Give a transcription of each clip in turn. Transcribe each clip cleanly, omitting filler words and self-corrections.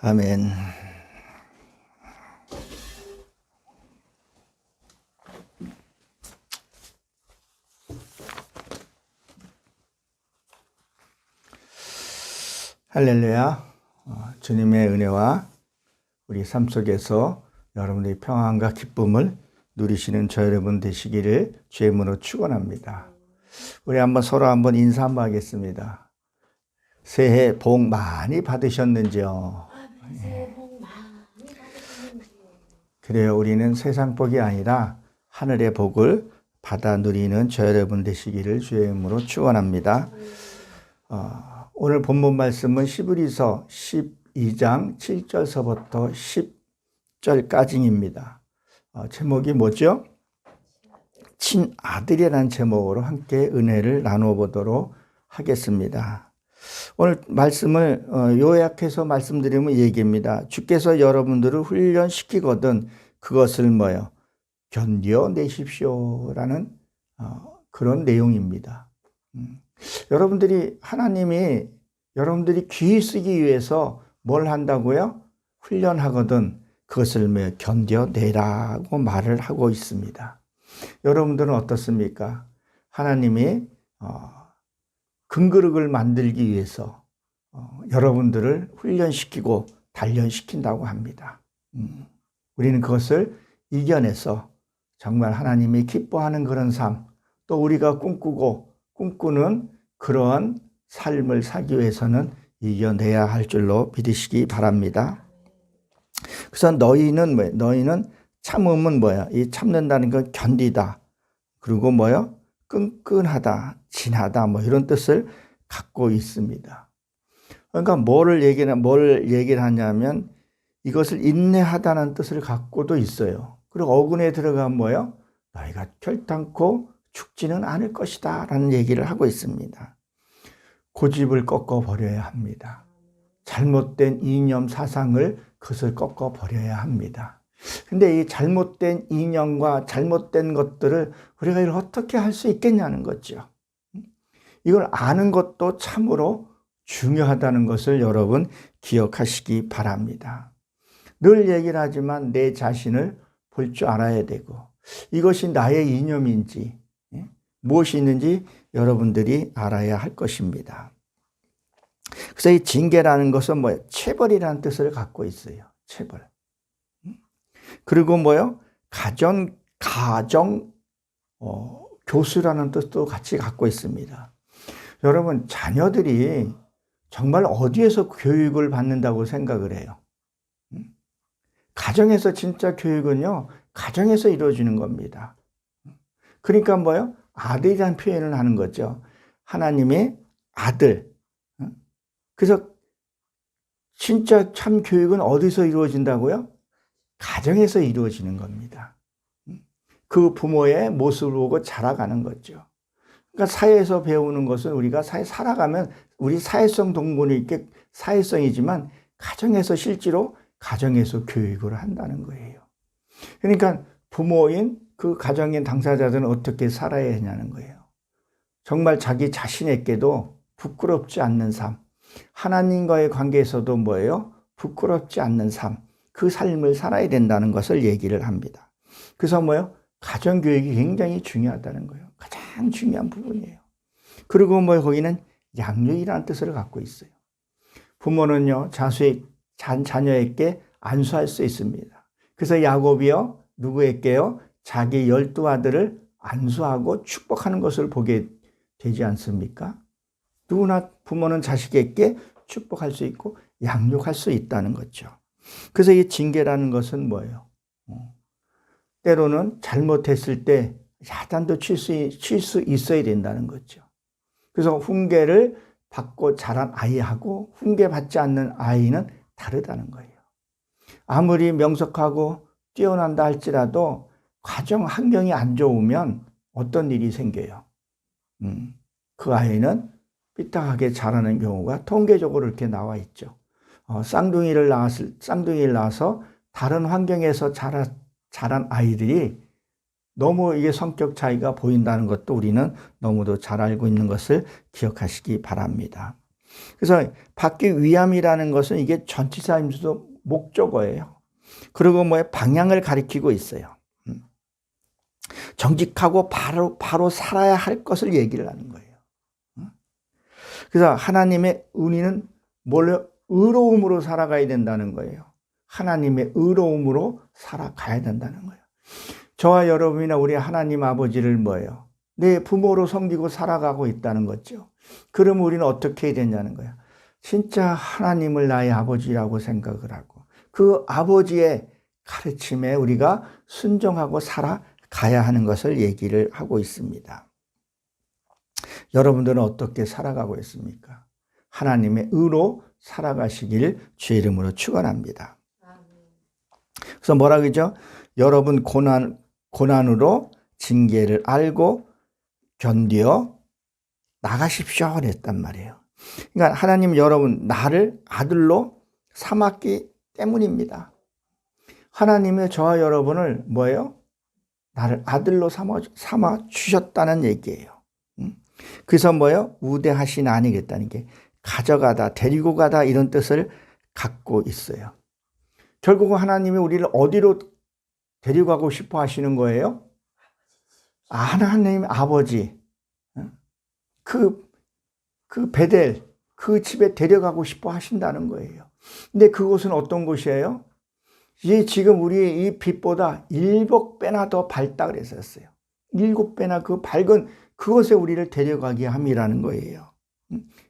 아멘. 할렐루야. 주님의 은혜와 우리 삶 속에서 여러분들의 평안과 기쁨을 누리시는 저 여러분 되시기를 주의 이름으로 축원합니다. 우리 서로 한번 인사 한번 하겠습니다. 새해 복 많이 받으셨는지요? 새해 복 많이 받으셨는지요? 그래요. 우리는 세상 복이 아니라 하늘의 복을 받아 누리는 저 여러분 되시기를 주의 이름으로 축원합니다. 오늘 본문 말씀은 히브리서 12장 7절서부터 10절까지입니다. 제목이 뭐죠? 친아들이라는 제목으로 함께 은혜를 나눠보도록 하겠습니다. 오늘 말씀을 요약해서 말씀드리면 얘기입니다. 주께서 여러분들을 훈련시키거든 그것을 견뎌내십시오라는 그런 내용입니다. 여러분들이 하나님이 여러분들이 귀히 쓰기 위해서 뭘 한다고요? 훈련하거든 그것을 견뎌내라고 말을 하고 있습니다. 여러분들은 어떻습니까? 하나님이 금그릇을 만들기 위해서 여러분들을 훈련시키고 단련시킨다고 합니다. 우리는 그것을 이겨내서 정말 하나님이 기뻐하는 그런 삶, 또 우리가 꿈꾸는 그러한 삶을 살기 위해서는 이겨내야 할 줄로 믿으시기 바랍니다. 그래서 너희는 참음은 이 참는다는 건 견디다. 그리고 끈끈하다, 진하다, 이런 뜻을 갖고 있습니다. 그러니까 뭘 얘기를 하냐면 이것을 인내하다는 뜻을 갖고도 있어요. 그리고 어근에 들어가면 너희가 결단코 죽지는 않을 것이다 라는 얘기를 하고 있습니다. 고집을 꺾어버려야 합니다. 잘못된 이념 사상을 그것을 꺾어버려야 합니다. 근데 이 잘못된 이념과 잘못된 것들을 우리가 이걸 어떻게 할 수 있겠냐는 거죠. 이걸 아는 것도 참으로 중요하다는 것을 여러분 기억하시기 바랍니다. 늘 얘기를 하지만 내 자신을 볼 줄 알아야 되고 이것이 나의 이념인지 무엇이 있는지 여러분들이 알아야 할 것입니다. 그래서 이 징계라는 것은 체벌이라는 뜻을 갖고 있어요. 체벌. 그리고 교수라는 뜻도 같이 갖고 있습니다. 여러분, 자녀들이 정말 어디에서 교육을 받는다고 생각을 해요? 가정에서 진짜 교육은요, 가정에서 이루어지는 겁니다. 그러니까 아들이라는 표현을 하는 거죠. 하나님의 아들. 그래서 진짜 참 교육은 어디서 이루어진다고요? 가정에서 이루어지는 겁니다. 그 부모의 모습을 보고 자라가는 거죠. 그러니까 사회에서 배우는 것은 우리가 살아가면 우리 사회성 동물이 있게 사회성이지만 가정에서 교육을 한다는 거예요. 그러니까 부모인 그 가정의 당사자들은 어떻게 살아야 하냐는 거예요. 정말 자기 자신에게도 부끄럽지 않는 삶, 하나님과의 관계에서도 부끄럽지 않는 삶, 그 삶을 살아야 된다는 것을 얘기를 합니다. 그래서 가정교육이 굉장히 중요하다는 거예요. 가장 중요한 부분이에요. 그리고 거기는 양육이라는 뜻을 갖고 있어요. 부모는요, 자녀에게 안수할 수 있습니다. 그래서 야곱이요, 누구에게요? 자기 12아들을 안수하고 축복하는 것을 보게 되지 않습니까? 누구나 부모는 자식에게 축복할 수 있고 양육할 수 있다는 거죠. 그래서 이 징계라는 것은 뭐예요? 때로는 잘못했을 때 야단도 칠 수 있어야 된다는 거죠. 그래서 훈계를 받고 자란 아이하고 훈계받지 않는 아이는 다르다는 거예요. 아무리 명석하고 뛰어난다 할지라도 가정 환경이 안 좋으면 어떤 일이 생겨요? 그 아이는 삐딱하게 자라는 경우가 통계적으로 이렇게 나와 있죠. 쌍둥이를 낳아서 다른 환경에서 자란 아이들이 너무 이게 성격 차이가 보인다는 것도 우리는 너무도 잘 알고 있는 것을 기억하시기 바랍니다. 그래서 받기 위함이라는 것은 이게 전치사임수도 목적어예요. 그리고 방향을 가리키고 있어요. 정직하고 바로 살아야 할 것을 얘기를 하는 거예요. 그래서 하나님의 은혜는 뭘요? 의로움으로 살아가야 된다는 거예요. 하나님의 의로움으로 살아가야 된다는 거예요. 저와 여러분이나 우리 하나님 아버지를 뭐예요? 내 부모로 섬기고 살아가고 있다는 거죠. 그러면 우리는 어떻게 해야 되냐는 거예요. 진짜 하나님을 나의 아버지라고 생각을 하고 그 아버지의 가르침에 우리가 순종하고 살아가야 하는 것을 얘기를 하고 있습니다. 여러분들은 어떻게 살아가고 있습니까? 하나님의 의로 살아가시길 주의 이름으로 축원합니다. 그래서 뭐라 그러죠? 여러분 고난으로 징계를 알고 견디어 나가십시오 그랬단 말이에요. 그러니까 하나님 여러분 나를 아들로 삼았기 때문입니다. 하나님의 저와 여러분을 뭐예요? 나를 아들로 삼아 주셨다는 얘기예요. 그래서 뭐예요? 우대하신 아니겠다는 게 가져가다, 데리고 가다 이런 뜻을 갖고 있어요. 결국은 하나님이 우리를 어디로 데려가고 싶어 하시는 거예요? 하나님 아버지, 그 베델, 그 집에 데려가고 싶어 하신다는 거예요. 근데 그곳은 어떤 곳이에요? 지금 우리의 이 빛보다 7배나 더 밝다 그랬었어요. 7배나 그 밝은 그것에 우리를 데려가게 함이라는 거예요.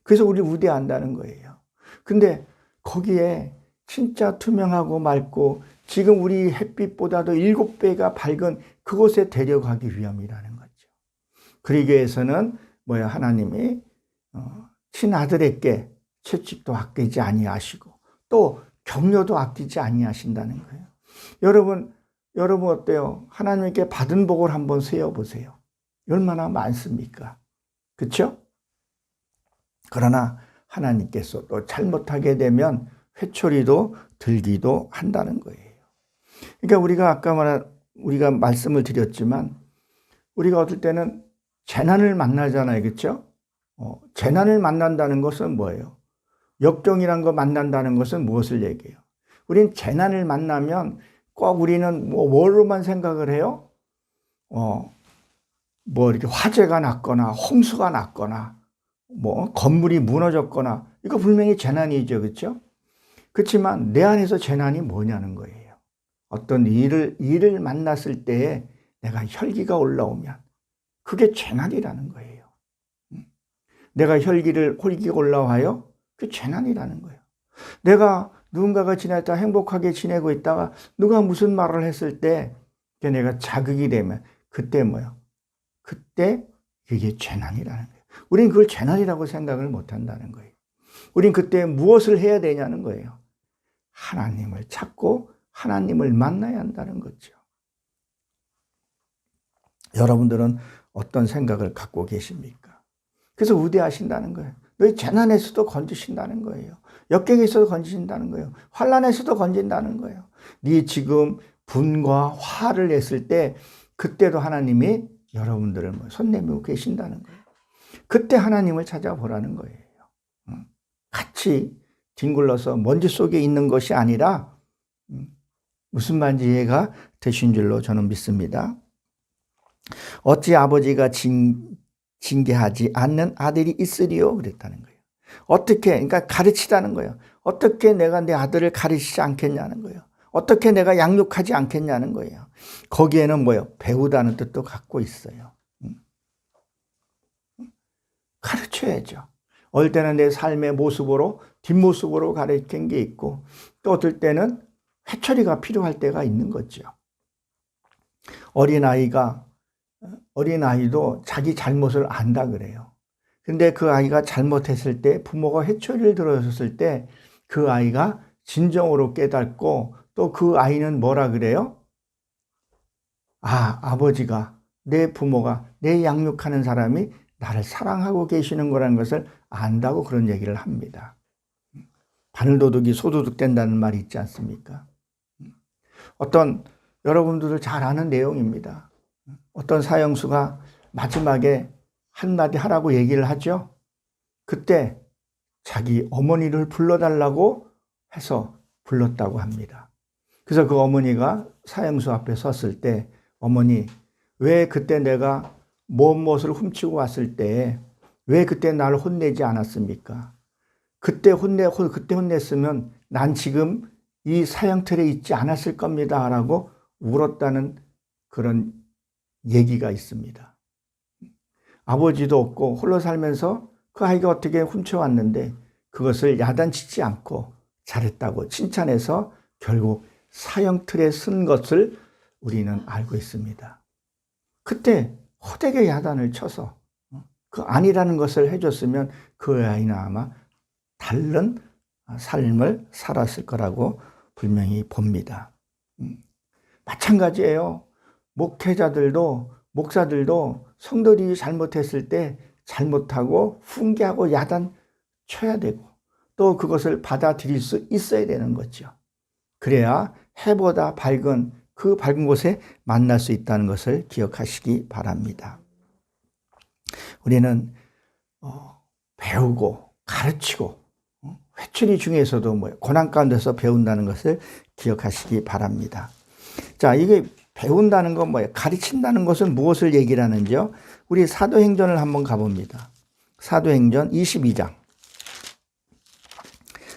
그래서 우리를 우대한다는 거예요. 근데 거기에 진짜 투명하고 맑고 지금 우리 햇빛보다도 7배가 밝은 그곳에 데려가기 위함이라는 거죠. 그러기 위해서는 하나님이 친아들에게 채찍도 아끼지 아니하시고 또 격려도 아끼지 아니하신다는 거예요. 여러분 어때요? 하나님께 받은 복을 한번 세어보세요. 얼마나 많습니까? 그렇죠? 그러나 하나님께서 또 잘못하게 되면 회초리도 들기도 한다는 거예요. 그러니까 우리가 말씀을 드렸지만 우리가 어떨 때는 재난을 만나잖아요. 그렇죠? 재난을 만난다는 것은 뭐예요? 역경이란 거 만난다는 것은 무엇을 얘기해요? 우린 재난을 만나면 꼭 우리는 뭐로만 생각을 해요? 이렇게 화재가 났거나 홍수가 났거나 건물이 무너졌거나 이거 분명히 재난이죠. 그렇죠? 그렇지만 내 안에서 재난이 뭐냐는 거예요. 어떤 일을 만났을 때에 내가 혈기가 올라오면 그게 재난이라는 거예요. 내가 홀기가 올라와요? 그게 재난이라는 거예요. 내가 누군가가 지냈다 행복하게 지내고 있다가 누가 무슨 말을 했을 때 내가 자극이 되면 그때 그때 이게 재난이라는 거예요. 우린 그걸 재난이라고 생각을 못 한다는 거예요. 우린 그때 무엇을 해야 되냐는 거예요. 하나님을 찾고 하나님을 만나야 한다는 거죠. 여러분들은 어떤 생각을 갖고 계십니까? 그래서 우대하신다는 거예요. 너희 재난에서도 건지신다는 거예요. 역경에서도 건지신다는 거예요. 환난에서도 건진다는 거예요. 네 지금 분과 화를 냈을 때 그때도 하나님이 여러분들을 손 내밀고 계신다는 거예요. 그때 하나님을 찾아보라는 거예요. 같이 뒹굴러서 먼지 속에 있는 것이 아니라 무슨 말인지 이해가 되신 줄로 저는 믿습니다. 어찌 아버지가 징계하지 않는 아들이 있으리요? 그랬다는 거예요. 어떻게, 그러니까 가르치라는 거예요. 어떻게 내가 내 아들을 가르치지 않겠냐는 거예요. 어떻게 내가 양육하지 않겠냐는 거예요. 거기에는 배우다는 뜻도 갖고 있어요. 가르쳐야죠. 어떨 때는 내 삶의 모습으로, 뒷모습으로 가르친 게 있고, 또 어떨 때는 회초리가 필요할 때가 있는 거죠. 어린아이도 자기 잘못을 안다 그래요. 근데 그 아이가 잘못했을 때 부모가 회초리를 들어줬을 때 그 아이가 진정으로 깨닫고 또 그 아이는 뭐라 그래요? 아버지가, 내 부모가, 내 양육하는 사람이 나를 사랑하고 계시는 거라는 것을 안다고 그런 얘기를 합니다. 바늘도둑이 소도둑 된다는 말이 있지 않습니까? 여러분들도 잘 아는 내용입니다. 어떤 사형수가 마지막에 한마디 하라고 얘기를 하죠. 그때 자기 어머니를 불러달라고 해서 불렀다고 합니다. 그래서 그 어머니가 사형수 앞에 섰을 때 어머니 왜 그때 내가 무엇을 훔치고 왔을 때 왜 그때 나를 혼내지 않았습니까? 그때 혼냈으면 난 지금 이 사형틀에 있지 않았을 겁니다 라고 울었다는 그런 얘기가 있습니다. 아버지도 없고 홀로 살면서 그 아이가 어떻게 훔쳐왔는데 그것을 야단치지 않고 잘했다고 칭찬해서 결국 사형틀에 쓴 것을 우리는 알고 있습니다. 그때 호되게 야단을 쳐서 그 아니라는 것을 해줬으면 그 아이는 아마 다른 삶을 살았을 거라고 분명히 봅니다. 마찬가지예요. 목사들도 성도들이 잘못했을 때 잘못하고 훈계하고 야단 쳐야 되고 또 그것을 받아들일 수 있어야 되는 거죠. 그래야 해보다 밝은 그 밝은 곳에 만날 수 있다는 것을 기억하시기 바랍니다. 우리는 배우고 가르치고 회초리 중에서도 고난 가운데서 배운다는 것을 기억하시기 바랍니다. 자, 이게 배운다는 건 뭐예요? 가르친다는 것은 무엇을 얘기를 하는지요? 우리 사도행전을 한번 가봅니다. 사도행전 22장.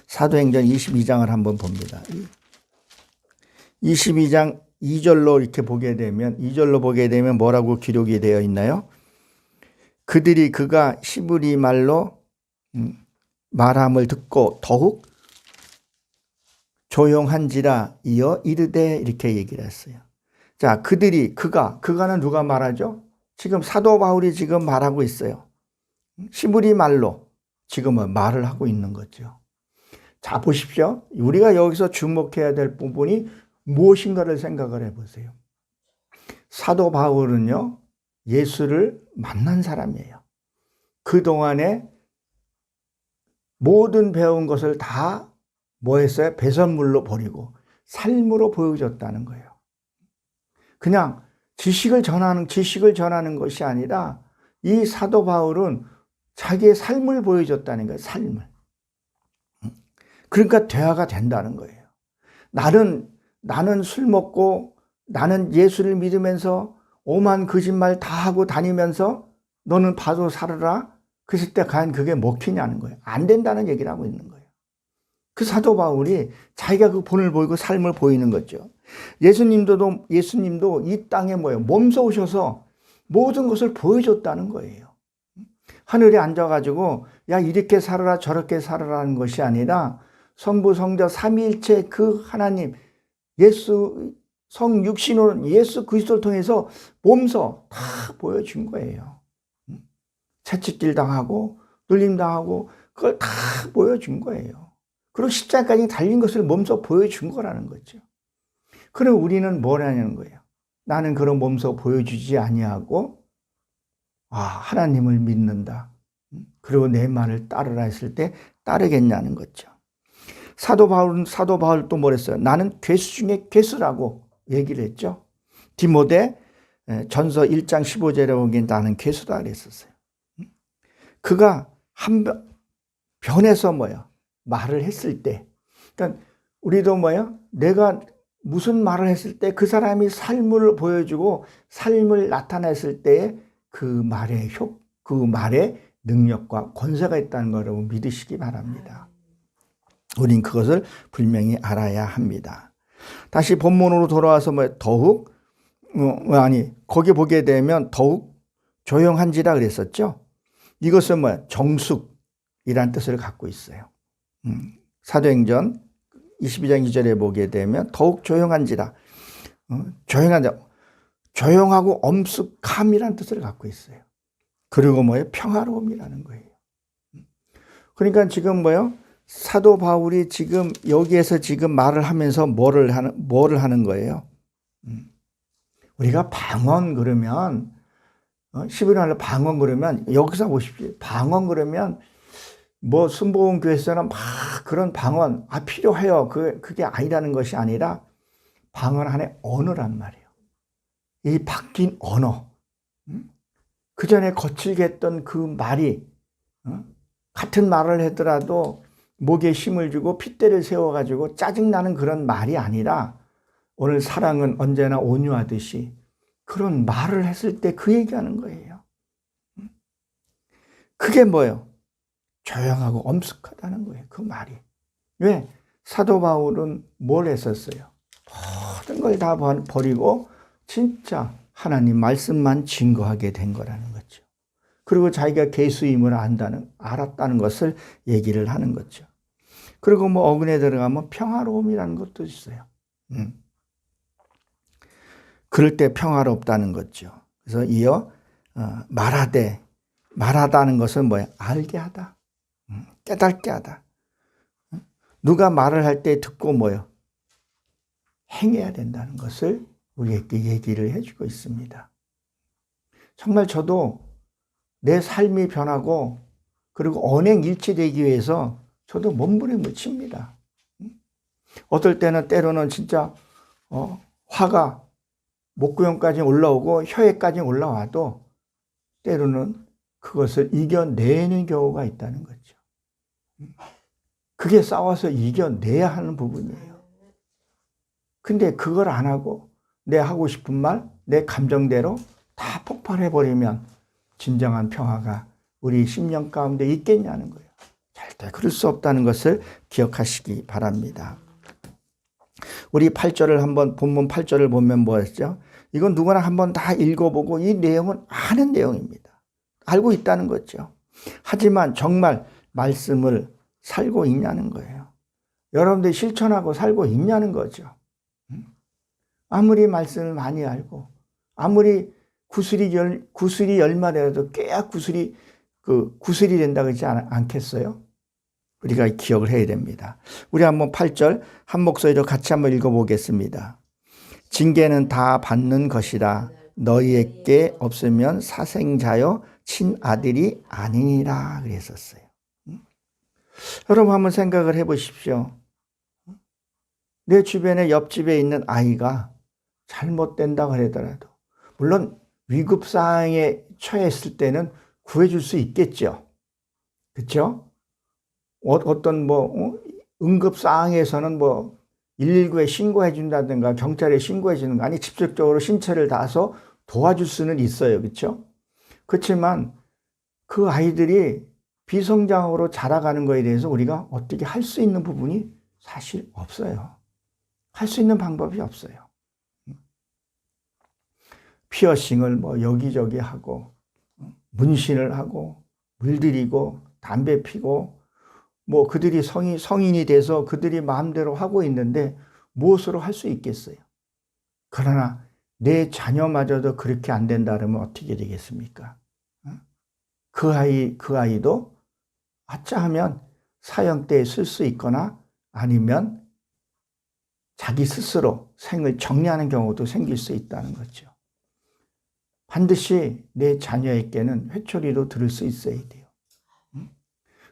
사도행전 22장을 한번 봅니다. 22장 2절로 이렇게 보게 되면 2절로 보게 되면 뭐라고 기록이 되어 있나요? 그가 히브리 말로 말함을 듣고 더욱 조용한지라 이어 이르되 이렇게 얘기를 했어요. 자, 그가는 누가 말하죠? 지금 사도 바울이 지금 말하고 있어요. 히브리 말로 지금은 말을 하고 있는 거죠. 자, 보십시오. 우리가 여기서 주목해야 될 부분이 무엇인가를 생각을 해보세요. 사도 바울은요, 예수를 만난 사람이에요. 그동안에 모든 배운 것을 다 뭐 했어요? 배설물로 버리고 삶으로 보여줬다는 거예요. 그냥 지식을 전하는 것이 아니라 이 사도 바울은 자기의 삶을 보여줬다는 거예요. 삶을. 그러니까 대화가 된다는 거예요. 나는 술 먹고 나는 예수를 믿으면서 오만 거짓말 다 하고 다니면서 너는 봐도 살아라. 그랬을 때 과연 그게 먹히냐는 거예요. 안 된다는 얘기를 하고 있는 거예요. 그 사도 바울이 자기가 그 본을 보이고 삶을 보이는 거죠. 예수님도 이 땅에 몸소 오셔서 모든 것을 보여줬다는 거예요. 하늘에 앉아가지고 야 이렇게 살아라 저렇게 살아라는 것이 아니라 성부 성자 삼위일체 그 하나님 예수 성육신으로 예수 그리스도를 통해서 몸소 다 보여준 거예요. 채찍질 당하고 눌림 당하고 그걸 다 보여준 거예요. 그리고 십자가까지 달린 것을 몸소 보여준 거라는 거죠. 그럼 우리는 뭘 하냐는 거예요. 나는 그런 몸소 보여주지 아니하고 하나님을 믿는다. 그리고 내 말을 따르라 했을 때 따르겠냐는 거죠. 사도 바울 또 뭐랬어요? 나는 괴수 중에 괴수라고 얘기를 했죠. 디모데 전서 1장 15절에 보기엔 나는 괴수다 그랬었어요. 그가 한 변에서 말을 했을 때, 그러니까 우리도 내가 무슨 말을 했을 때 그 사람이 삶을 보여주고 삶을 나타냈을 때 그 말의 능력과 권세가 있다는 걸 여러분 믿으시기 바랍니다. 우린 그것을 분명히 알아야 합니다. 다시 본문으로 돌아와서 더욱 거기 보게 되면 더욱 조용한지라 그랬었죠. 이것은 정숙이란 뜻을 갖고 있어요. 사도행전 22장 2절에 보게 되면 더욱 조용한지라 조용하고 엄숙함이란 뜻을 갖고 있어요. 그리고 평화로움이라는 거예요. 그러니까 지금 사도 바울이 지금 여기에서 지금 말을 하면서 뭐를 하는 거예요? 우리가 방언 그러면 히브리말로 방언 그러면 여기서 보십시오. 방언 그러면 순복음 교회에서는 막 그런 방언 필요해요. 그게 아니라는 것이 아니라 방언 안에 언어란 말이에요. 이 바뀐 언어. 그 전에 거칠게 했던 그 말이 같은 말을 하더라도 목에 힘을 주고 핏대를 세워가지고 짜증나는 그런 말이 아니라 오늘 사랑은 언제나 온유하듯이 그런 말을 했을 때 그 얘기하는 거예요. 그게 뭐예요? 조용하고 엄숙하다는 거예요. 그 말이. 왜? 사도 바울은 뭘 했었어요? 모든 걸 다 버리고 진짜 하나님 말씀만 증거하게 된 거라는 거죠. 그리고 자기가 계수임을 알았다는 것을 얘기를 하는 거죠. 그리고 뭐 어근에 들어가면 평화로움이라는 것도 있어요. 그럴 때 평화롭다는 거죠. 그래서 이어 말하다는 것은 뭐예요? 알게 하다. 깨닫게 하다. 누가 말을 할 때 듣고 뭐예요? 행해야 된다는 것을 우리에게 얘기를 해주고 있습니다. 정말 저도 내 삶이 변하고 그리고 언행일치되기 위해서 저도 몸부림을 어떨 때는 때로는 진짜 화가 목구멍까지 올라오고 혀에까지 올라와도 때로는 그것을 이겨내는 경우가 있다는 거죠. 그게 싸워서 이겨내야 하는 부분이에요. 근데 그걸 안 하고 내 하고 싶은 말, 내 감정대로 다 폭발해버리면 진정한 평화가 우리 심령 가운데 있겠냐는 거예요. 절대 그럴 수 없다는 것을 기억하시기 바랍니다. 우리 8절을 한번 본문 8절을 보면 뭐였죠? 이건 누구나 한번 다 읽어보고 이 내용은 아는 내용입니다. 알고 있다는 거죠. 하지만 정말 말씀을 살고 있냐는 거예요. 여러분들이 실천하고 살고 있냐는 거죠. 아무리 말씀을 많이 알고 아무리 구슬이 열마리라도 깨야 구슬이 된다고 그러지 않겠어요? 우리가 기억을 해야 됩니다. 우리 한번 8절 한 목소리로 같이 한번 읽어보겠습니다. 징계는 다 받는 것이라 너희에게 없으면 사생자여 친아들이 아니니라 그랬었어요. 여러분 한번 생각을 해보십시오. 내 주변에 옆집에 있는 아이가 잘못된다고 하더라도 물론 위급 상황에 처했을 때는 구해줄 수 있겠죠. 그렇죠? 어떤 응급 상황에서는 119에 신고해 준다든가 경찰에 신고해 주는 거 아니 직접적으로 신체를 닿아서 도와줄 수는 있어요. 그렇죠? 그렇지만 그 아이들이 비성장으로 자라가는 거에 대해서 우리가 어떻게 할 수 있는 부분이 사실 없어요. 할 수 있는 방법이 없어요. 피어싱을 여기저기 하고 문신을 하고 물들이고 담배 피고 그들이 성인이 돼서 그들이 마음대로 하고 있는데 무엇으로 할 수 있겠어요? 그러나 내 자녀마저도 그렇게 안 된다 그러면 어떻게 되겠습니까? 그 아이도 아차하면 사형대에 쓸 수 있거나 아니면 자기 스스로 생을 정리하는 경우도 생길 수 있다는 거죠. 반드시 내 자녀에게는 회초리로 들을 수 있어야 돼요.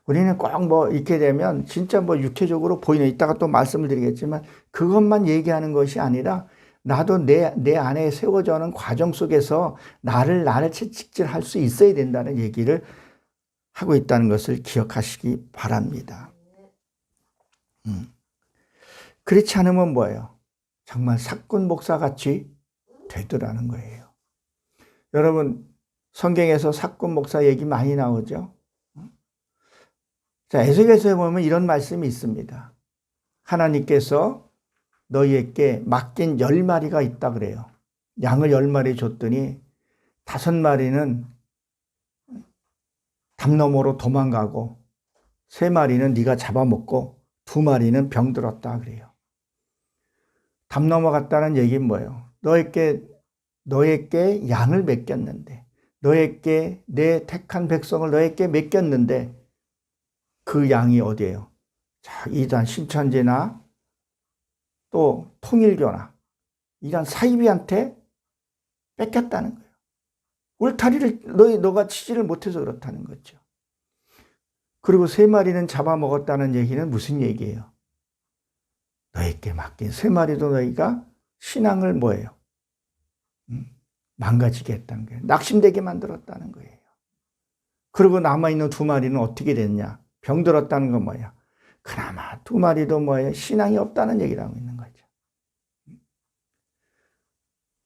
우리는 꼭 이렇게 되면 진짜 육체적으로 보이는, 이따가 또 말씀을 드리겠지만 그것만 얘기하는 것이 아니라 나도 내 안에 세워져는 과정 속에서 나를 채찍질할 수 있어야 된다는 얘기를 하고 있다는 것을 기억하시기 바랍니다. 그렇지 않으면 뭐예요? 정말 사꾼 목사같이 되더라는 거예요. 여러분 성경에서 사꾼 목사 얘기 많이 나오죠. 자, 에스겔서에 보면 이런 말씀이 있습니다. 하나님께서 너희에게 맡긴 10마리가 있다 그래요. 양을 10마리 줬더니 5마리는 담 너머로 도망가고 3마리는 네가 잡아먹고 2마리는 병들었다 그래요. 담 넘어갔다는 얘기는 뭐예요? 너에게 양을 맡겼는데, 너에게 내 택한 백성을 너에게 맡겼는데 그 양이 어디예요? 자, 이단 신천지나 또 통일교나 이런 사이비한테 뺏겼다는 거예요. 울타리를 너가 치지를 못해서 그렇다는 거죠. 그리고 3마리는 잡아먹었다는 얘기는 무슨 얘기예요? 너에게 맡긴 3마리도 너희가 신앙을 뭐예요? 망가지게 했다는 거예요. 낙심되게 만들었다는 거예요. 그리고 남아있는 두 마리는 어떻게 됐냐? 병들었다는 건 뭐야? 그나마 두 마리도 뭐예요? 신앙이 없다는 얘기를 하고 있는 거죠.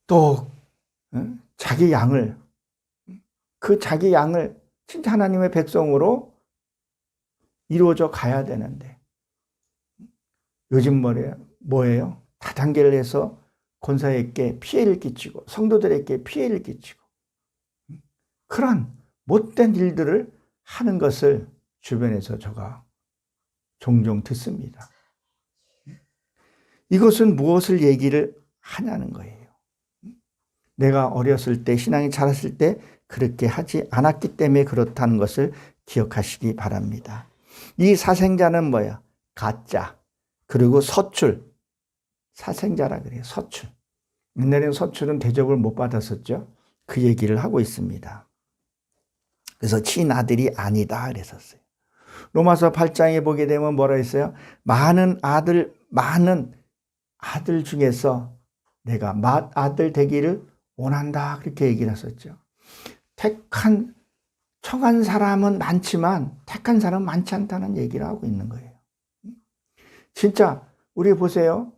또 자기 양을 진짜 하나님의 백성으로 이루어져 가야 되는데 요즘 뭐예요? 다단계를 해서 권사에게 피해를 끼치고 성도들에게 피해를 끼치고 그런 못된 일들을 하는 것을 주변에서 제가 종종 듣습니다. 이것은 무엇을 얘기를 하냐는 거예요. 내가 어렸을 때 신앙이 자랐을 때 그렇게 하지 않았기 때문에 그렇다는 것을 기억하시기 바랍니다. 이 사생자는 뭐야? 가짜 그리고 서출. 사생자라 그래요. 서출. 옛날에는 서출은 대접을 못 받았었죠. 그 얘기를 하고 있습니다. 그래서 친아들이 아니다 그랬었어요. 로마서 8장에 보게 되면 뭐라 했어요? 많은 아들 중에서 내가 맏아들 되기를 원한다 그렇게 얘기를 했었죠. 청한 사람은 많지만 택한 사람은 많지 않다는 얘기를 하고 있는 거예요. 진짜 우리 보세요.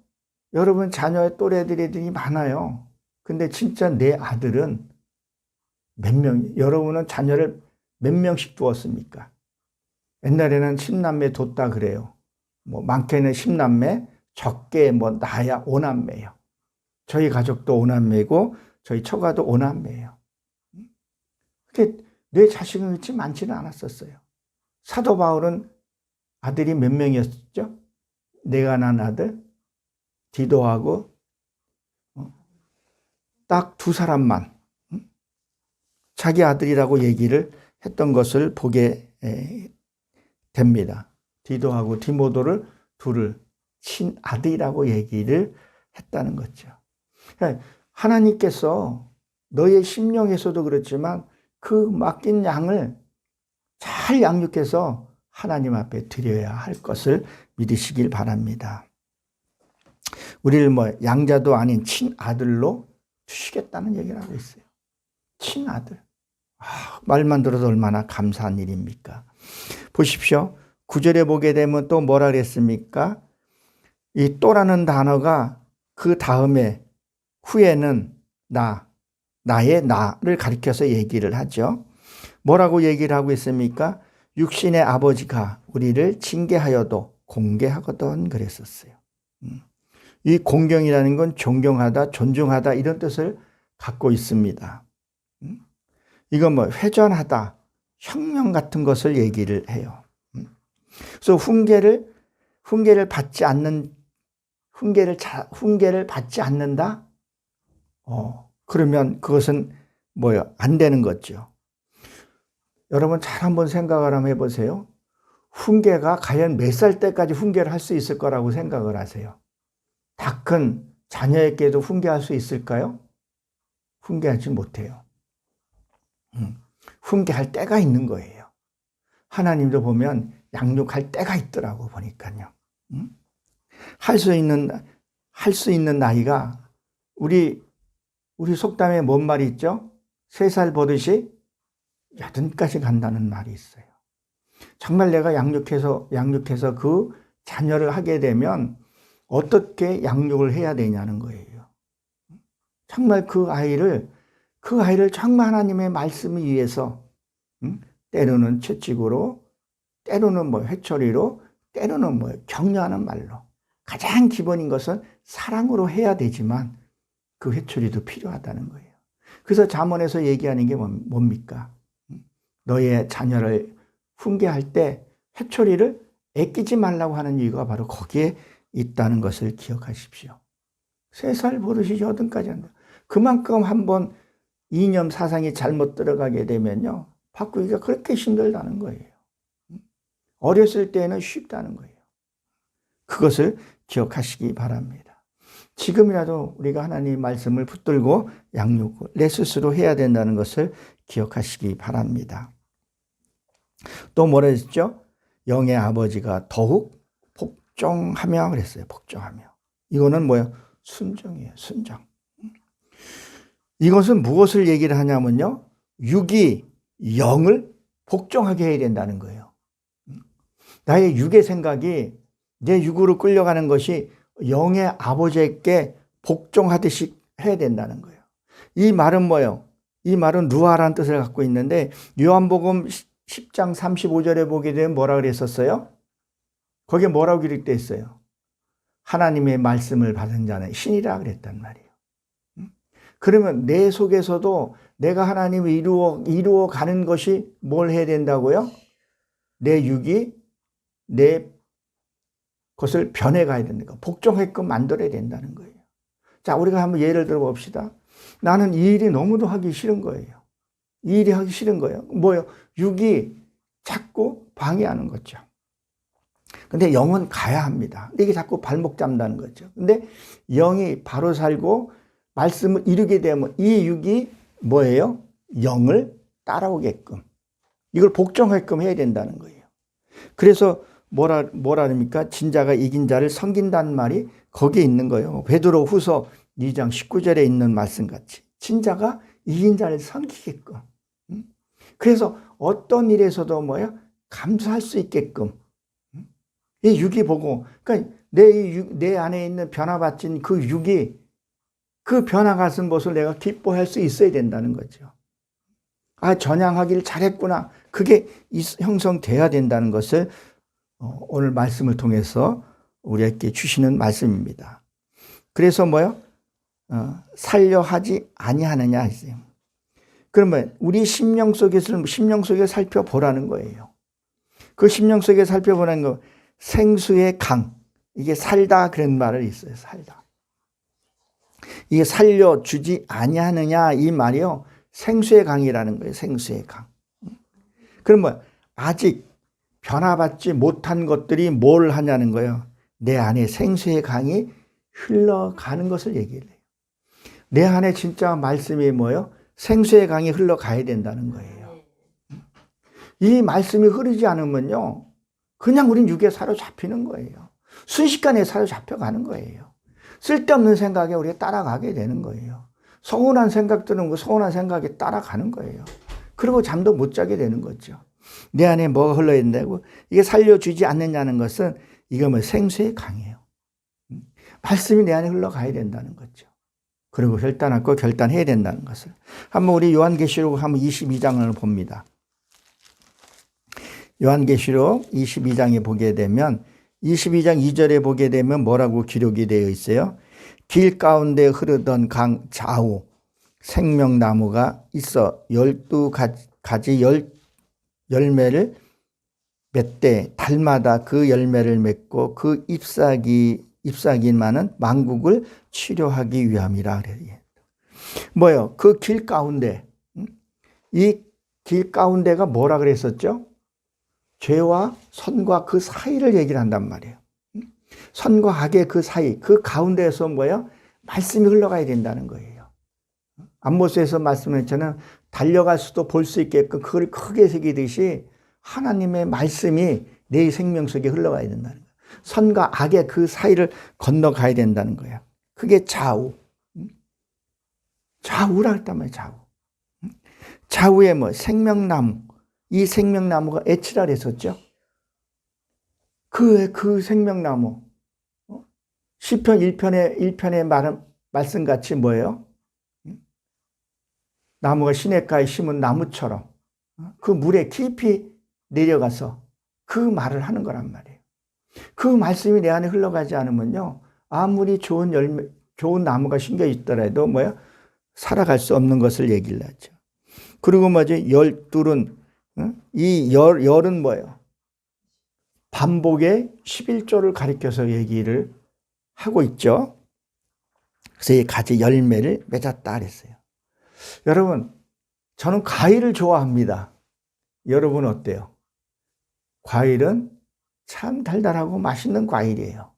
여러분 자녀의 또래들이 많아요. 근데 진짜 내 아들은 몇 명, 여러분은 자녀를 몇 명씩 두었습니까? 옛날에는 10남매 뒀다 그래요. 뭐 많게는 10남매, 적게 뭐 나야 5남매예요. 저희 가족도 5남매고 저희 처가도 5남매예요. 근데 내 자식은 그렇지 많지는 않았었어요. 사도 바울은 아들이 몇 명이었죠? 내가 낳은 아들 디도하고 딱 두 사람만 자기 아들이라고 얘기를 했던 것을 보게 됩니다. 디도하고 디모도를 둘을 친아들이라고 얘기를 했다는 거죠. 하나님께서 너의 심령에서도 그렇지만 그 맡긴 양을 잘 양육해서 하나님 앞에 드려야 할 것을 믿으시길 바랍니다. 우리를 양자도 아닌 친아들로 두시겠다는 얘기를 하고 있어요. 친아들. 말만 들어도 얼마나 감사한 일입니까? 보십시오. 9절에 보게 되면 또 뭐라 그랬습니까? 이 또라는 단어가 그 다음에 후에는 나의 나를 가리켜서 얘기를 하죠. 뭐라고 얘기를 하고 있습니까? 육신의 아버지가 우리를 징계하여도 공개하거든 그랬었어요. 이 공경이라는 건 존경하다, 존중하다 이런 뜻을 갖고 있습니다. 이건 회전하다, 혁명 같은 것을 얘기를 해요. 그래서 훈계를 받지 않는다? 그러면 그것은 안 되는 거죠. 여러분 잘 한번 생각을 한번 해보세요. 훈계가 과연 몇 살 때까지 훈계를 할 수 있을 거라고 생각을 하세요? 다 큰 자녀에게도 훈계할 수 있을까요? 훈계하지 못해요. 훈계할 때가 있는 거예요. 하나님도 보면 양육할 때가 있더라고 보니까요. 할 수 있는 나이가 우리 속담에 뭔 말이 있죠? 3살 버릇이 8까지 간다는 말이 있어요. 정말 내가 양육해서 그 자녀를 하게 되면 어떻게 양육을 해야 되냐는 거예요. 정말 그 아이를 정말 하나님의 말씀을 위해서 때로는 채찍으로, 때로는 회초리로, 때로는 격려하는 말로 가장 기본인 것은 사랑으로 해야 되지만 그 회초리도 필요하다는 거예요. 그래서 잠언에서 얘기하는 게 뭡니까? 너의 자녀를 훈계할 때 회초리를 아끼지 말라고 하는 이유가 바로 거기에 있다는 것을 기억하십시오. 3살 버릇이 8까지 한다. 그만큼 한번 이념 사상이 잘못 들어가게 되면요. 바꾸기가 그렇게 힘들다는 거예요. 어렸을 때는 쉽다는 거예요. 그것을 기억하시기 바랍니다. 지금이라도 우리가 하나님의 말씀을 붙들고 양육을 내 스스로 해야 된다는 것을 기억하시기 바랍니다. 또 뭐라 했죠? 영의 아버지가 더욱 복종하며 그랬어요. 복종하며. 이거는 순종이에요. 순종. 이것은 무엇을 얘기를 하냐면요. 육이 영을 복종하게 해야 된다는 거예요. 나의 육의 생각이 내 육으로 끌려가는 것이 영의 아버지께 복종하듯이 해야 된다는 거예요. 이 말은 뭐예요? 이 말은 루아라는 뜻을 갖고 있는데 요한복음 10장 35절에 보게 되면 뭐라 그랬었어요? 거기에 뭐라고 기록되어 있어요? 하나님의 말씀을 받은 자는 신이라 그랬단 말이에요. 그러면 내 속에서도 내가 하나님을 이루어 가는 것이 뭘 해야 된다고요? 내 육이 내 것을 변해가야 된다는 거예요. 복종하게끔 만들어야 된다는 거예요. 자, 우리가 한번 예를 들어 봅시다. 나는 이 일이 너무도 하기 싫은 거예요. 이 일이 하기 싫은 거예요. 뭐예요? 육이 자꾸 방해하는 거죠. 근데 영은 가야 합니다. 이게 자꾸 발목 잡는다는 거죠. 근데 영이 바로 살고 말씀을 이루게 되면 이 육이 뭐예요? 영을 따라오게끔. 이걸 복종하게끔 해야 된다는 거예요. 그래서 뭐라 합니까? 진자가 이긴 자를 섬긴다는 말이 거기에 있는 거예요. 베드로 후서 2장 19절에 있는 말씀 같이. 진자가 이긴 자를 섬기게끔. 그래서 어떤 일에서도 뭐야? 감수할 수 있게끔. 이 육이 보고, 그러니까 내 안에 있는 변화받진 그 육이 그 변화 같은 것을 내가 기뻐할 수 있어야 된다는 거죠. 아, 전향하기를 잘했구나. 그게 형성돼야 된다는 것을 오늘 말씀을 통해서 우리에게 주시는 말씀입니다. 그래서 뭐요? 살려 하지 아니하느냐 했어요. 그러면 우리 심령 속에 살펴보라는 거예요. 그 심령 속에 살펴보라는 거, 생수의 강. 이게 살다 그런 말을 있어요. 살다. 이게 살려주지 아니하느냐 이 말이요. 생수의 강이라는 거예요. 생수의 강. 그럼 뭐 아직 변화받지 못한 것들이 뭘 하냐는 거예요. 내 안에 생수의 강이 흘러가는 것을 얘기를 해요. 내 안에 진짜 말씀이 뭐예요? 생수의 강이 흘러가야 된다는 거예요. 이 말씀이 흐르지 않으면요. 그냥 우린 육에 사로잡히는 거예요. 순식간에 사로잡혀가는 거예요. 쓸데없는 생각에 우리가 따라가게 되는 거예요. 서운한 생각 드는 거 서운한 생각에 따라가는 거예요. 그리고 잠도 못 자게 되는 거죠. 내 안에 뭐가 흘러야 된다고? 이게 살려주지 않느냐는 것은 이거 뭐 생수의 강이에요. 말씀이 내 안에 흘러가야 된다는 거죠. 그리고 결단하고 결단해야 된다는 것을. 한번 우리 요한계시록 한번 22장을 봅니다. 요한계시록 22장에 보게 되면 22장 2절에 보게 되면 뭐라고 기록이 되어 있어요? 길 가운데 흐르던 강 좌우 생명나무가 있어 12가지 열매를 맺되 달마다 그 열매를 맺고 그 잎사귀만은 만국을 치료하기 위함이라 그래요. 뭐요? 그 길 가운데, 이 길 가운데가 뭐라 그랬었죠? 죄와 선과 그 사이를 얘기를 한단 말이에요. 선과 악의 그 사이, 그 가운데에서 뭐예요? 말씀이 흘러가야 된다는 거예요. 암모스에서 말씀했잖아요. 달려갈 수도 볼 수 있게끔 그걸 크게 새기듯이 하나님의 말씀이 내 생명 속에 흘러가야 된다는 거예요. 선과 악의 그 사이를 건너가야 된다는 거예요. 그게 좌우. 좌우라 했단 말이에요. 좌우. 좌우에 뭐 생명나무. 이 생명나무가 에치라 했었죠. 그 생명나무. 시편 1편의 말씀같이 뭐예요? 나무가 시냇가에 심은 나무처럼 그 물에 깊이 내려가서 그 말을 하는 거란 말이에요. 그 말씀이 내 안에 흘러가지 않으면요. 아무리 좋은 나무가 심겨 있더라도 뭐야? 살아갈 수 없는 것을 얘기를 하죠. 그리고 뭐지? 열둘은 이 열은 뭐예요? 반복의 11조를 가리켜서 얘기를 하고 있죠. 그래서 이 가지 열매를 맺었다 그랬어요. 여러분, 저는 과일을 좋아합니다. 여러분 어때요? 과일은 참 달달하고 맛있는 과일이에요.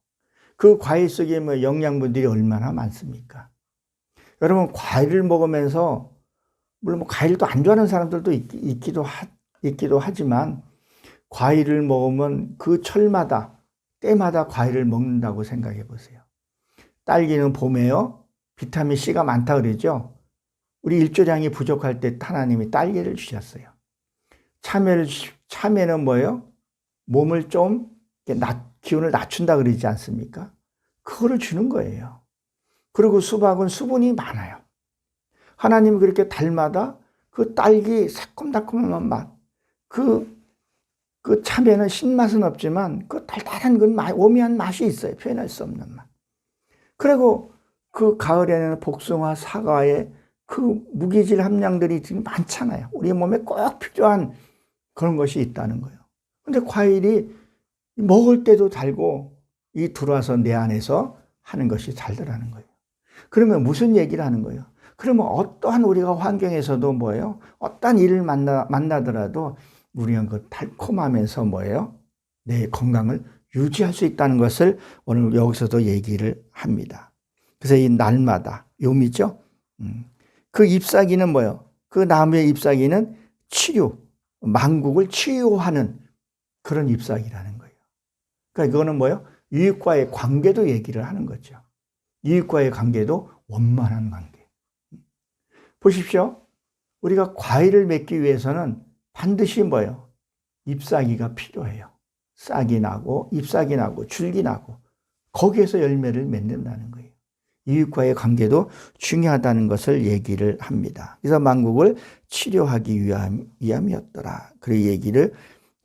그 과일 속에 뭐 영양분들이 얼마나 많습니까? 여러분, 과일을 먹으면서 물론 뭐 과일도 안 좋아하는 사람들도 있기도 하지만 과일을 먹으면 그 철마다 때마다 과일을 먹는다고 생각해 보세요. 딸기는 봄에요. 비타민 C가 많다 그러죠. 우리 일조량이 부족할 때 하나님이 딸기를 주셨어요. 참외는 뭐예요? 몸을 좀 기운을 낮춘다 그러지 않습니까? 그거를 주는 거예요. 그리고 수박은 수분이 많아요. 하나님이 그렇게 달마다 그 딸기 새콤달콤한 맛, 그 참외는 신맛은 없지만 그 달달한 그 오묘한 맛이 있어요. 표현할 수 없는 맛. 그리고 그 가을에는 복숭아, 사과의 그 무기질 함량들이 지금 많잖아요. 우리 몸에 꼭 필요한 그런 것이 있다는 거예요. 근데 과일이 먹을 때도 달고 이 들어와서 내 안에서 하는 것이 달더라는 거예요. 그러면 무슨 얘기를 하는 거예요? 그러면 어떠한 우리가 환경에서도 뭐예요? 어떠한 일을 만나더라도 우리는 그 달콤하면서 뭐예요? 내 건강을 유지할 수 있다는 것을 오늘 여기서도 얘기를 합니다. 그래서 이 날마다 묘미죠. 그 잎사귀는 뭐예요? 그 나무의 잎사귀는 치료, 만국을 치유하는 그런 잎사귀라는 거예요. 그러니까 이거는 뭐예요? 이웃과의 관계도 얘기를 하는 거죠. 이웃과의 관계도 원만한 관계. 보십시오. 우리가 과일을 맺기 위해서는 반드시 뭐예요? 잎사귀가 필요해요. 싹이 나고 잎사귀 나고 줄기 나고 거기에서 열매를 맺는다는 거예요. 이웃과의 관계도 중요하다는 것을 얘기를 합니다. 그래서 만국을 치료하기 위함이었더라. 그런 얘기를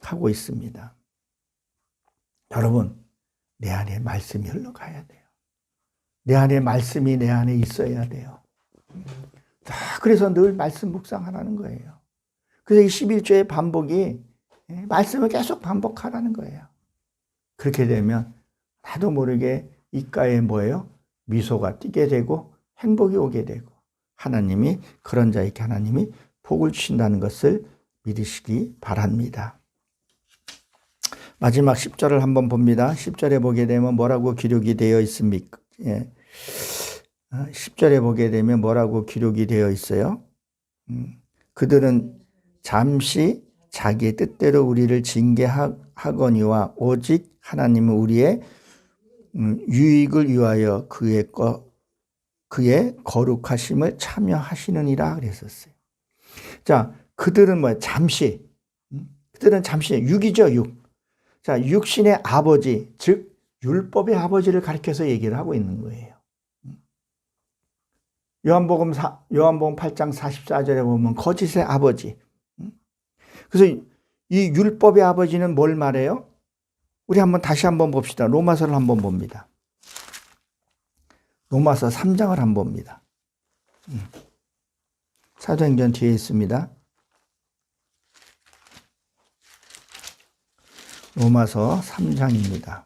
하고 있습니다. 여러분, 내 안에 말씀이 흘러가야 돼요. 내 안에 말씀이 내 안에 있어야 돼요. 그래서 늘 말씀 묵상하라는 거예요. 그래서 이 11조의 반복이 말씀을 계속 반복하라는 거예요. 그렇게 되면 나도 모르게 입가에 뭐예요? 미소가 띄게 되고 행복이 오게 되고 하나님이 그런 자에게 하나님이 복을 주신다는 것을 믿으시기 바랍니다. 마지막 10절을 한번 봅니다. 10절에 보게 되면 뭐라고 기록이 되어 있습니까? 10절에 보게 되면 뭐라고 기록이 되어 있어요? 그들은 잠시 자기의 뜻대로 우리를 징계하거니와 오직 하나님은 우리의 유익을 위하여 그의 거룩하심을 참여하시느니라 그랬었어요. 자, 그들은 뭐야? 잠시. 그들은 잠시 육이죠, 육. 자, 육신의 아버지, 즉 율법의 아버지를 가리켜서 얘기를 하고 있는 거예요. 요한복음 8장 44절에 보면 거짓의 아버지. 그래서 이 율법의 아버지는 뭘 말해요? 우리 다시 한번 봅시다. 로마서를 한번 봅니다. 로마서 3장을 한번 봅니다. 사도행전 뒤에 있습니다. 로마서 3장입니다.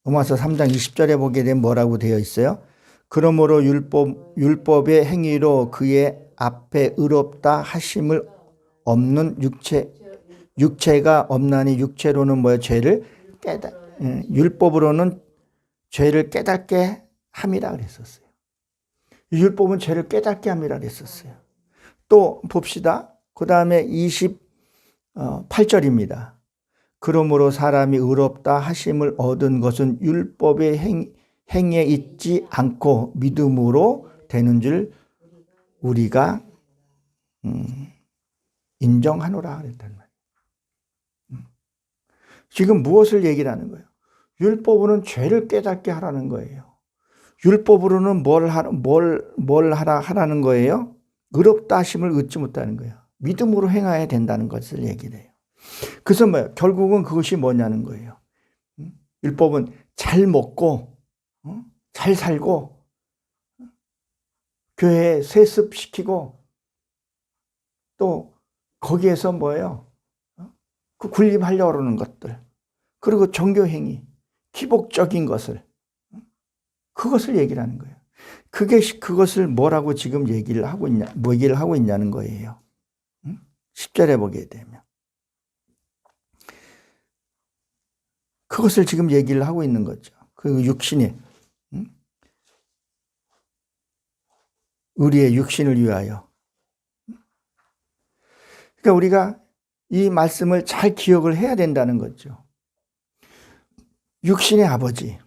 로마서 3장 20절에 보게 되면 뭐라고 되어 있어요? 그러므로 율법의 행위로 그의 앞에 의롭다 하심을 없는 육체가 없나니 육체로는 뭐예요? 율법으로는 죄를 깨닫게 함이라 그랬었어요. 율법은 죄를 깨닫게 함이라 그랬었어요. 또 봅시다. 그 다음에 28절입니다. 그러므로 사람이 의롭다 하심을 얻은 것은 율법의 행위에 있지 않고 믿음으로 되는 줄 우리가 인정하노라 그랬단 말이에요. 지금 무엇을 얘기를 하는 거예요? 율법으로는 죄를 깨닫게 하라는 거예요. 율법으로는 뭘 하라는 거예요? 의롭다 하심을 얻지 못하는 거예요. 믿음으로 행해야 된다는 것을 얘기를 해요. 그래서 뭐예요? 결국은 그것이 뭐냐는 거예요. 율법은 잘 먹고 잘 살고 교회에 세습시키고 또 거기에서 뭐예요? 그 군림하려고 그러는 것들 그리고 종교행위 기복적인 그것을 얘기를 하는 거예요. 그것을 뭐라고 지금 얘기를 하고 있냐는 거예요. 10절에 보게 되면 그것을 지금 얘기를 하고 있는 거죠. 그 육신이 우리의 육신을 위하여. 그러니까 우리가 이 말씀을 잘 기억을 해야 된다는 거죠. 육신의 아버지.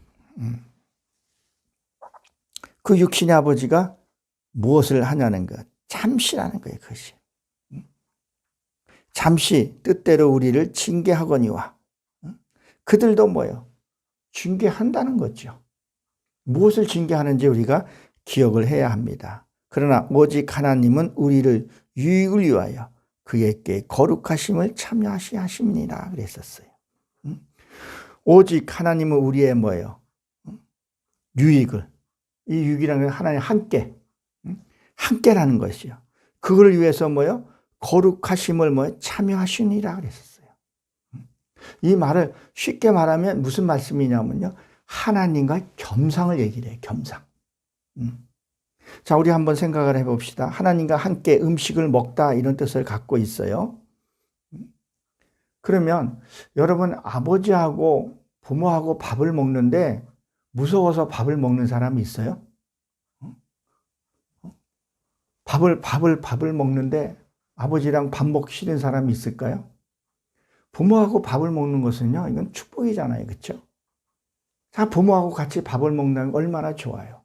그 육신의 아버지가 무엇을 하냐는 것. 잠시라는 거예요. 그것이. 잠시 뜻대로 우리를 징계하거니와. 그들도 뭐예요? 징계한다는 거죠. 무엇을 징계하는지 우리가 기억을 해야 합니다. 그러나 오직 하나님은 우리를 유익을 위하여 그에게 거룩하심을 참여하시니라 그랬었어요. 오직 하나님은 우리의 뭐예요? 유익을. 이 유익이라는 건 하나님 함께라는 것이요. 그걸 위해서 뭐예요? 거룩하심을 뭐예요? 참여하시니라 그랬었어요. 이 말을 쉽게 말하면 무슨 말씀이냐면요. 하나님과 겸상을 얘기를 해요. 겸상. 자, 우리 한번 생각을 해봅시다. 하나님과 함께 음식을 먹다 이런 뜻을 갖고 있어요. 그러면 여러분 아버지하고 부모하고 밥을 먹는데 무서워서 밥을 먹는 사람이 있어요? 밥을 먹는데 아버지랑 밥 먹기 싫은 사람이 있을까요? 부모하고 밥을 먹는 것은요, 이건 축복이잖아요. 그렇죠? 자, 부모하고 같이 밥을 먹는 건 얼마나 좋아요.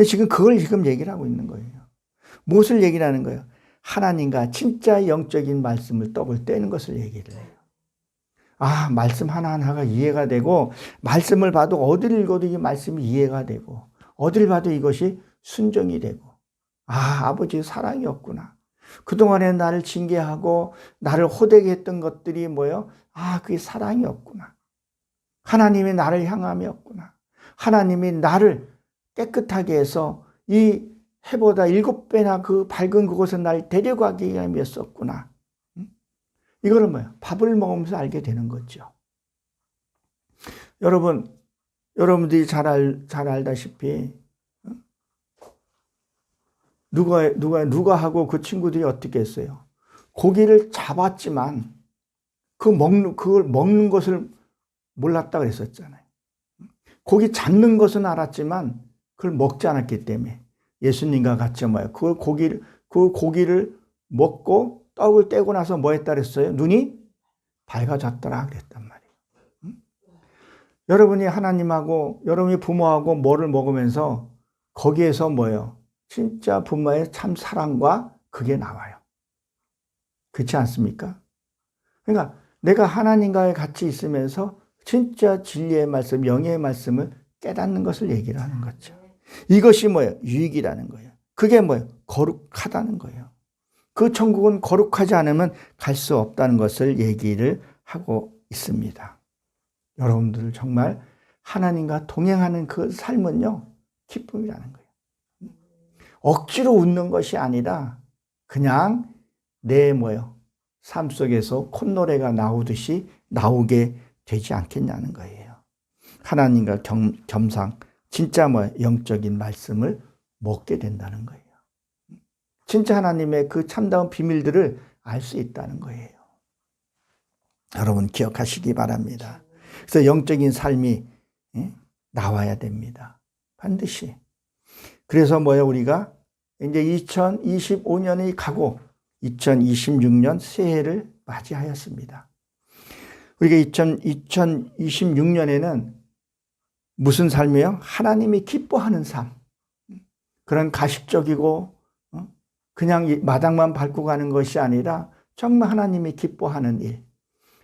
지금 그걸 얘기를 하고 있는 거예요. 무엇을 얘기를 하는 거예요? 하나님과 진짜 영적인 말씀을 떡을 떼는 것을 얘기를 해요. 아, 말씀 하나하나가 이해가 되고, 말씀을 봐도 어디를 읽어도 이 말씀이 이해가 되고, 어디를 봐도 이것이 순종이 되고, 아, 아버지의 사랑이 없구나. 그동안에 나를 징계하고 나를 호되게 했던 것들이 뭐예요? 아, 그게 사랑이 없구나. 하나님이 나를 향함이 없구나. 하나님이 나를 깨끗하게 해서 이 해보다 7배나 그 밝은 그곳에 날 데려가기 위함이었었구나. 이거는 뭐예요? 밥을 먹으면서 알게 되는 거죠. 여러분들이 잘 알다시피 누가 하고 그 친구들이 어떻게 했어요? 고기를 잡았지만 그걸 먹는 것을 몰랐다 그랬었잖아요. 고기 잡는 것은 알았지만 그걸 먹지 않았기 때문에 예수님과 같이 뭐예요? 그 고기를 먹고 떡을 떼고 나서 뭐 했다 그랬어요? 눈이 밝아졌더라 그랬단 말이에요. 여러분이 하나님하고 여러분이 부모하고 뭐를 먹으면서 거기에서 뭐예요? 진짜 부모의 참 사랑과 그게 나와요. 그렇지 않습니까? 그러니까 내가 하나님과 같이 있으면서 진짜 진리의 말씀, 영의 말씀을 깨닫는 것을 얘기를 하는 거죠. 이것이 뭐예요? 유익이라는 거예요. 그게 뭐예요? 거룩하다는 거예요. 그 천국은 거룩하지 않으면 갈 수 없다는 것을 얘기를 하고 있습니다. 여러분들 정말 하나님과 동행하는 그 삶은요, 기쁨이라는 거예요. 억지로 웃는 것이 아니라 그냥 내 삶 속에서 콧노래가 나오듯이 나오게 되지 않겠냐는 거예요. 하나님과 겸상, 진짜 영적인 말씀을 먹게 된다는 거예요. 진짜 하나님의 그 참다운 비밀들을 알 수 있다는 거예요. 여러분 기억하시기 바랍니다. 그래서 영적인 삶이 나와야 됩니다. 반드시. 그래서 우리가 이제 2025년이 가고 2026년 새해를 맞이하였습니다. 우리가 2026년에는 무슨 삶이에요? 하나님이 기뻐하는 삶. 그런 가식적이고 그냥 마당만 밟고 가는 것이 아니라 정말 하나님이 기뻐하는 일.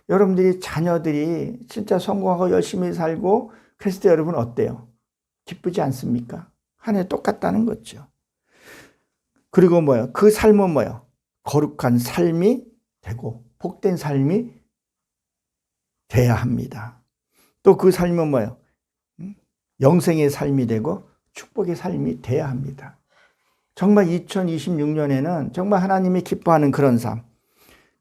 여러분들이 자녀들이 진짜 성공하고 열심히 살고 그랬을 때 여러분 어때요? 기쁘지 않습니까? 한 해 똑같다는 거죠. 그리고 그 삶은 거룩한 삶이 되고 복된 삶이 돼야 합니다. 또 그 삶은 영생의 삶이 되고 축복의 삶이 돼야 합니다. 정말 2026년에는 정말 하나님이 기뻐하는 그런 삶,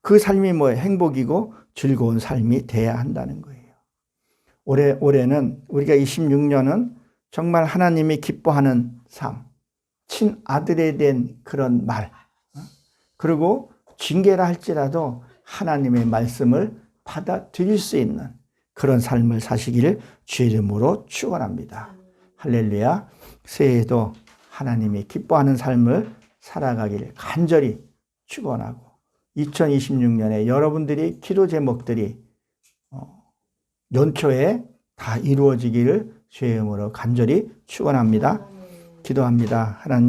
그 삶이 행복이고 즐거운 삶이 돼야 한다는 거예요. 올해는 우리가 26년은 정말 하나님이 기뻐하는 삶, 친아들에 대한 그런 말, 그리고 징계라 할지라도 하나님의 말씀을 받아들일 수 있는 그런 삶을 사시기를 주의 이름으로 축원합니다. 할렐루야. 새해에도 하나님이 기뻐하는 삶을 살아가기를 간절히 축원하고 2026년에 여러분들이 기도 제목들이 연초에 다 이루어지기를 주의 이름으로 간절히 축원합니다. 기도합니다. 하나님.